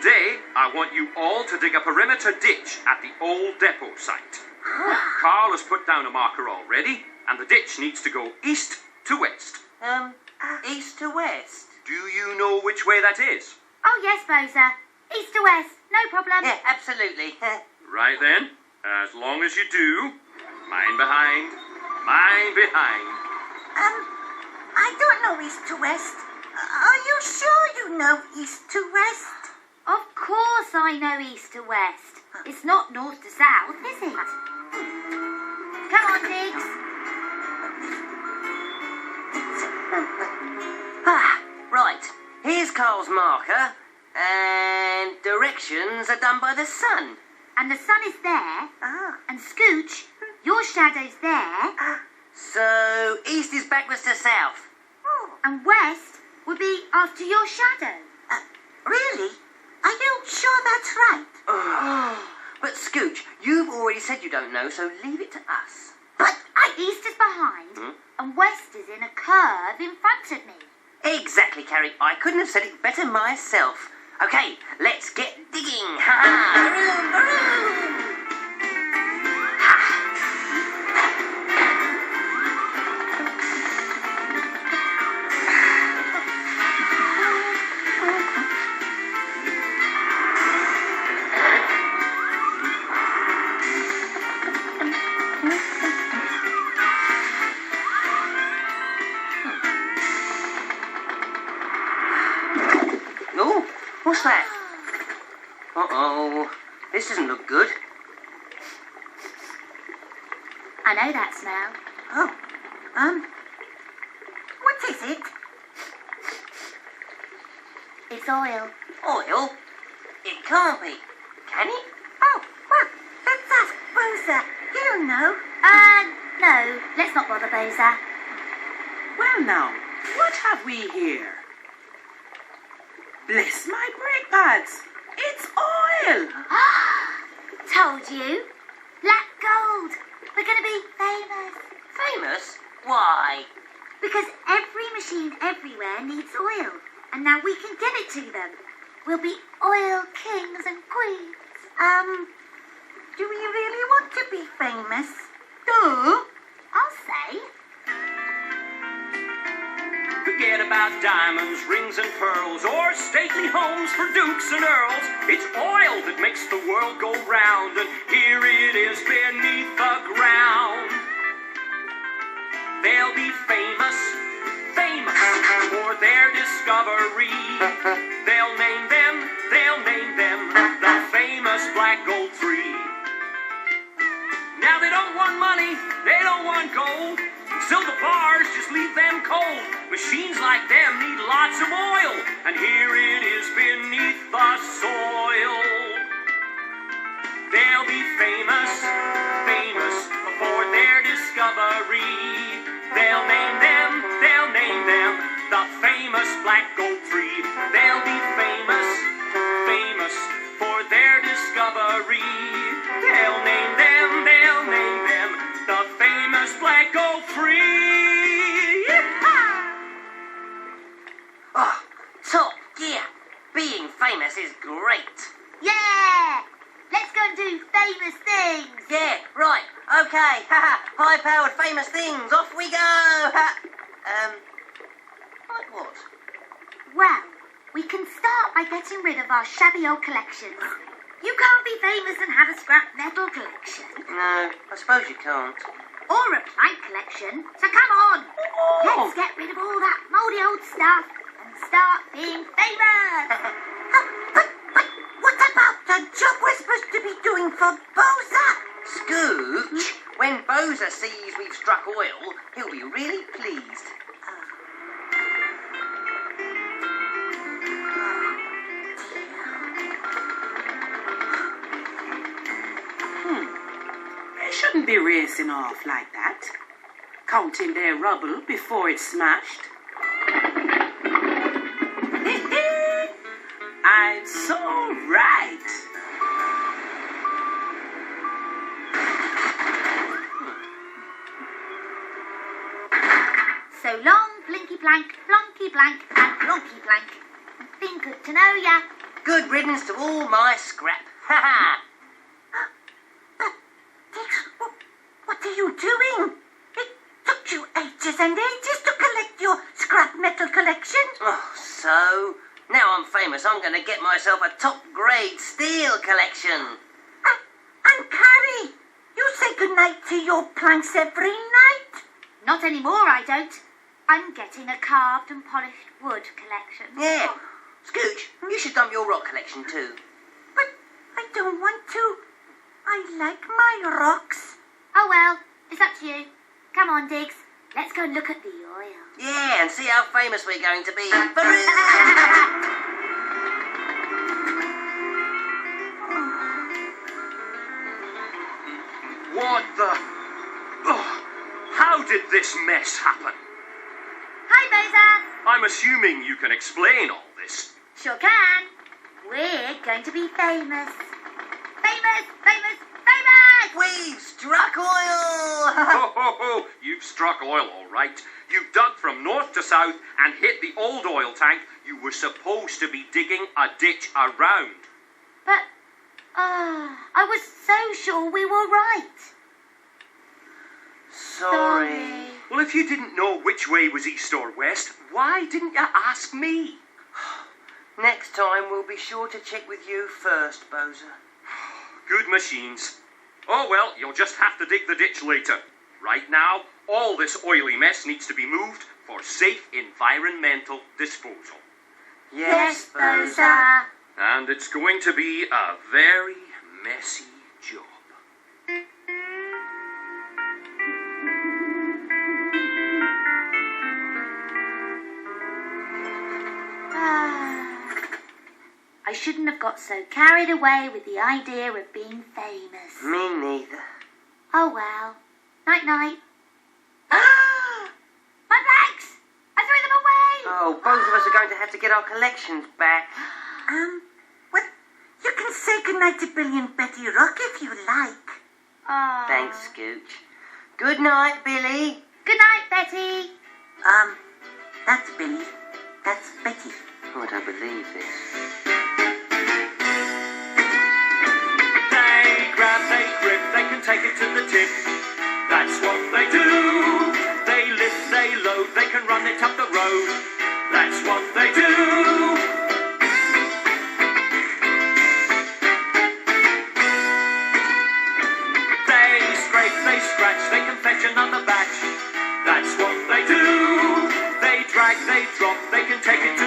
Today, I want you all to dig a perimeter ditch at the old depot site. Carl has put down a marker already, and the ditch needs to go east to west. East to west? Do you know which way that is? Oh, yes, Boza. East to west. No problem. Yeah, absolutely. Right then, as long as you do, mine behind, mine behind. I don't know east to west. Are you sure you know east to west? Of course I know east to west. It's not north to south, is it? Come on, Diggs. Right. Here's Carl's marker, and directions are done by the sun. And the sun is there. And Scooch, your shadow's there. So east is backwards to south. And west would be after your shadow. Really? Are you sure that's right? But Scooch, you've already said you don't know, so leave it to us. But East is behind, and west is in a curve in front of me. Exactly, Carrie. I couldn't have said it better myself. Okay, let's get digging. Ha! Oh, what's that? Uh-oh, this doesn't look good. I know that smell. What is it? It's oil. Oil? It can't be. Can it? Oh, well, let's ask Boza. You know. No, let's not bother Boza. Well now, what have we here? Bless my brake pads. It's oil. Told you. Black gold. We're going to be famous. Famous? Why? Because every machine everywhere needs oil. And now we can get it to them. We'll be oil kings and queens. Do we really want to be famous? I'll say. Forget about diamonds, rings and pearls, or stately homes for dukes and earls. It's oil that makes the world go round, and here it is beneath the ground. They'll be famous, famous for their discovery. They'll name them the famous Black Gold 3. Now they don't want money, they don't want gold. Silver bars just leave them cold. Machines like them need lots of oil, and here it is beneath the soil. They'll be famous, famous for their discovery. They'll name them the famous Black Gold 3. They'll be famous, famous for their discovery. They'll name them the famous Black Gold 3. Oh, top gear. Being famous is great. Yeah! Let's go and do famous things. Yeah, right. Okay. High-powered famous things. Off we go. Like what? Well, we can start by getting rid of our shabby old collections. You can't be famous and have a scrap metal collection. No, I suppose you can't. Or a plank collection. So come on. Let's get rid of all that mouldy old stuff and start being famous. But what about the job we're supposed to be doing for Boza? Scooch, when Boza sees we've struck oil, he'll be really pleased. They shouldn't be racing off like that. Counting their rubble before it's smashed. I'm so right. So long, Blinky Plank, Flonky Blank, and Plonky Plank. Been good to know ya. Good riddance to all my scrap. Ha ha! Dix, what are you doing? It took you ages and ages to collect your scrap metal collection. Oh, so? Now I'm famous, I'm going to get myself a top-grade steel collection. And Carrie, you say goodnight to your planks every night? Not anymore, I don't. I'm getting a carved and polished wood collection. Yeah. Scooch, you should dump your rock collection too. But I don't want to. I like my rocks. Oh well, it's up to you. Come on, Diggs. Let's go look at the oil. Yeah, and see how famous we're going to be. Baroo! What the... Oh, how did this mess happen? Hi, Boza. I'm assuming you can explain all this. Sure can. We're going to be famous. Famous, famous, famous! We've struck oil! Ho, ho, ho! You've struck oil, all right. You dug from north to south and hit the old oil tank you were supposed to be digging a ditch around. But, I was so sure we were right. Sorry. Well, if you didn't know which way was east or west, why didn't you ask me? Next time we'll be sure to check with you first, Boza. Good machines. Oh, well, you'll just have to dig the ditch later. Right now, all this oily mess needs to be moved for safe environmental disposal. Yes, Boza. And it's going to be a very messy job. I shouldn't have got so carried away with the idea of being famous. Me neither. Oh well. Night-night. My bags! I threw them away! Oh, both of us are going to have to get our collections back. Well, you can say goodnight to Billy and Betty Rock if you like. Oh. Thanks, Scooch. Good night, Billy. Good night, Betty. That's Billy. That's Betty. Oh, I don't believe this. They grab, they grip, they can take it to the tip. That's what they do. They lift, they load, they can run it up the road. That's what they do. They scrape, they scratch, they can fetch another batch. That's what they do. They drag, they drop, they can take it to